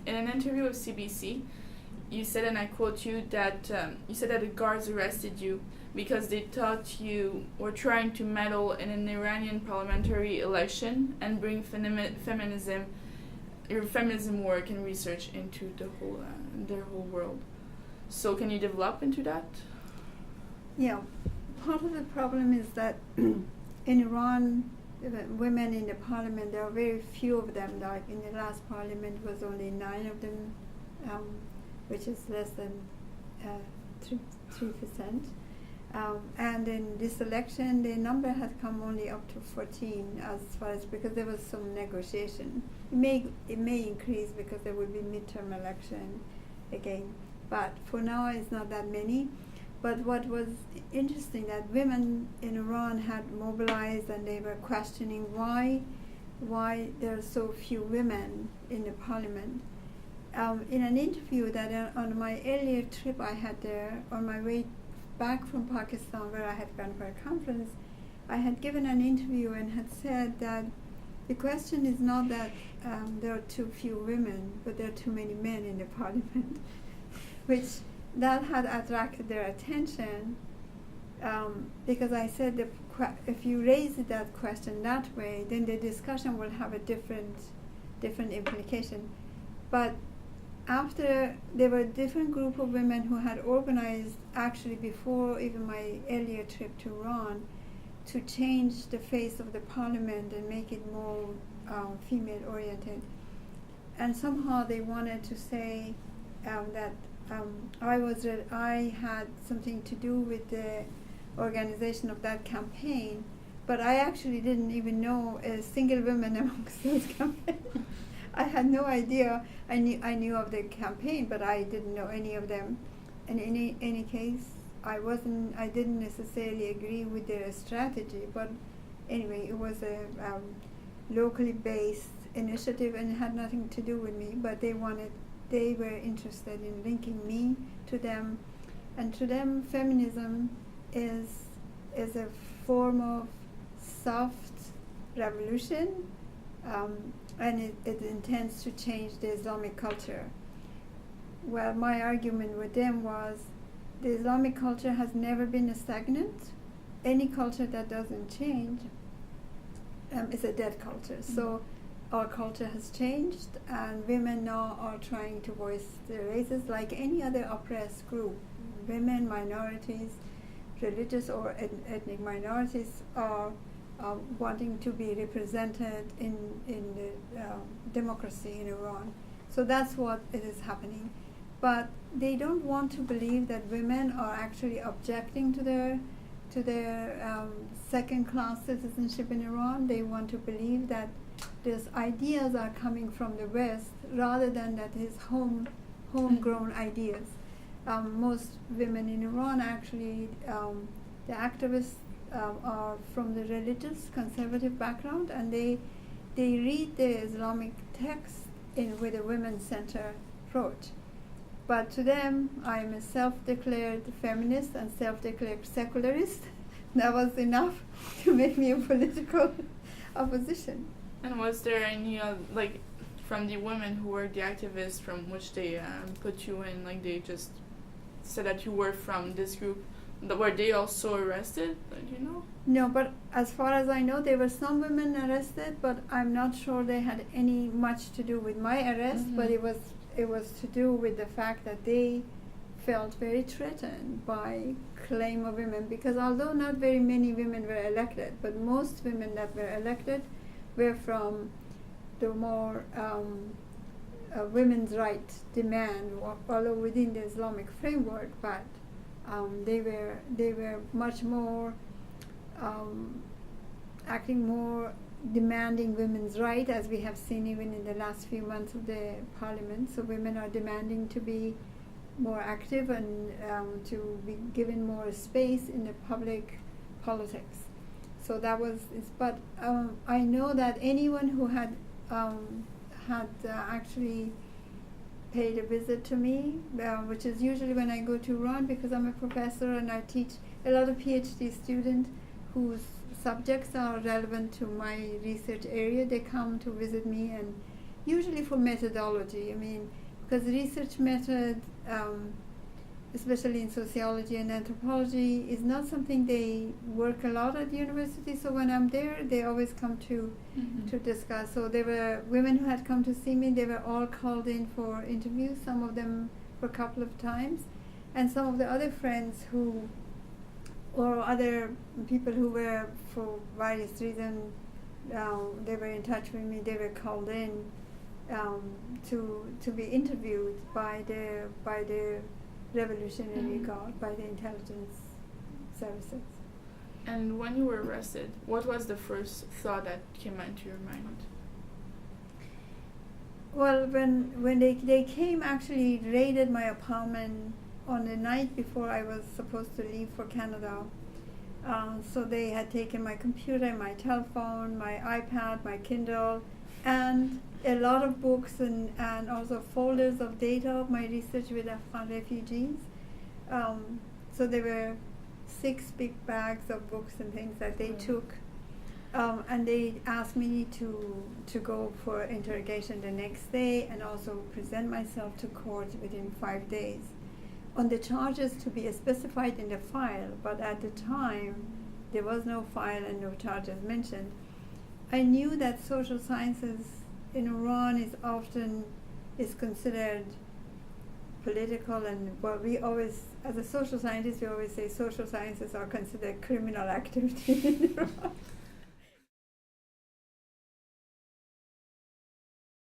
in an interview with CBC, you said, and I quote you, that you said that the guards arrested you because they thought you were trying to meddle in an Iranian parliamentary election and bring your feminism work and research into their whole world. So can you develop into that? Yeah, part of the problem is that in Iran, women in the parliament, there are very few of them. Like in the last parliament was only 9 of them, which is less than 3%. And in this election, the number has come only up to 14, as far as, because there was some negotiation. It may increase because there will be midterm election again, but for now it's not that many. But what was interesting, that women in Iran had mobilized and they were questioning why there are so few women in the parliament. In an interview that on my earlier trip I had there, on my way back from Pakistan where I had gone for a conference, I had given an interview and had said that the question is not that there are too few women, but there are too many men in the parliament, which that had attracted their attention, because I said if you raise that question that way, then the discussion will have a different implication. But after, there were a different group of women who had organized, actually before even my earlier trip to Iran, to change the face of the parliament and make it more female oriented. And somehow they wanted to say that I had something to do with the organization of that campaign, but I actually didn't even know a single woman amongst those campaigns. I had no idea. I knew of the campaign, but I didn't know any of them. And in any case, I didn't necessarily agree with their strategy. But anyway, it was a locally based initiative and it had nothing to do with me. But they were interested in linking me to them, and to them, feminism is a form of soft revolution. And it intends to change the Islamic culture. Well, my argument with them was the Islamic culture has never been stagnant. Any culture that doesn't change is a dead culture. Mm-hmm. So our culture has changed, and women now are trying to voice their races like any other oppressed group. Mm-hmm. Women, minorities, religious or ethnic minorities are wanting to be represented in the democracy in Iran. So that's what it is happening. But they don't want to believe that women are actually objecting to their second-class citizenship in Iran. They want to believe that these ideas are coming from the West rather than that it is homegrown ideas. Most women in Iran actually, the activists are from the religious conservative background, and they read the Islamic text with a women-centered approach. But to them, I'm a self-declared feminist and self-declared secularist. That was enough to make me a political opposition. And was there any, from the women who were the activists from which they put you in, they just said that you were from this group, were they also arrested, do you know? No, but as far as I know, there were some women arrested, but I'm not sure they had any much to do with my arrest. Mm-hmm. But it was to do with the fact that they felt very threatened by claim of women, because although not very many women were elected, but most women that were elected were from the more women's rights demand, although within the Islamic framework, but they were much more acting more demanding women's rights, as we have seen even in the last few months of the parliament. So women are demanding to be more active and to be given more space in the public politics. So that was, but I know that anyone who had actually paid a visit to me, which is usually when I go to Iran, because I'm a professor and I teach a lot of PhD students whose subjects are relevant to my research area. They come to visit me, and usually for methodology. I mean, because research method, especially in sociology and anthropology, is not something they work a lot at university. So when I'm there, they always come to discuss. So there were women who had come to see me. They were all called in for interviews, some of them for a couple of times. And some of the other friends or other people who were, for various reasons, they were in touch with me, they were called in to be interviewed by the Revolutionary Guard, by the intelligence services. And when you were arrested, what was the first thought that came into your mind? Well, when they came, actually raided my apartment on the night before I was supposed to leave for Canada. So they had taken my computer, my telephone, my iPad, my Kindle, and a lot of books and also folders of data of my research with Afghan refugees. So there were 6 big bags of books and things that they took. And they asked me to go for interrogation the next day and also present myself to court within 5 days on the charges to be specified in the file. But at the time, there was no file and no charges mentioned. I knew that social sciences in Iran is considered political, and well, we always, as a social scientist, we always say social sciences are considered criminal activity in Iran.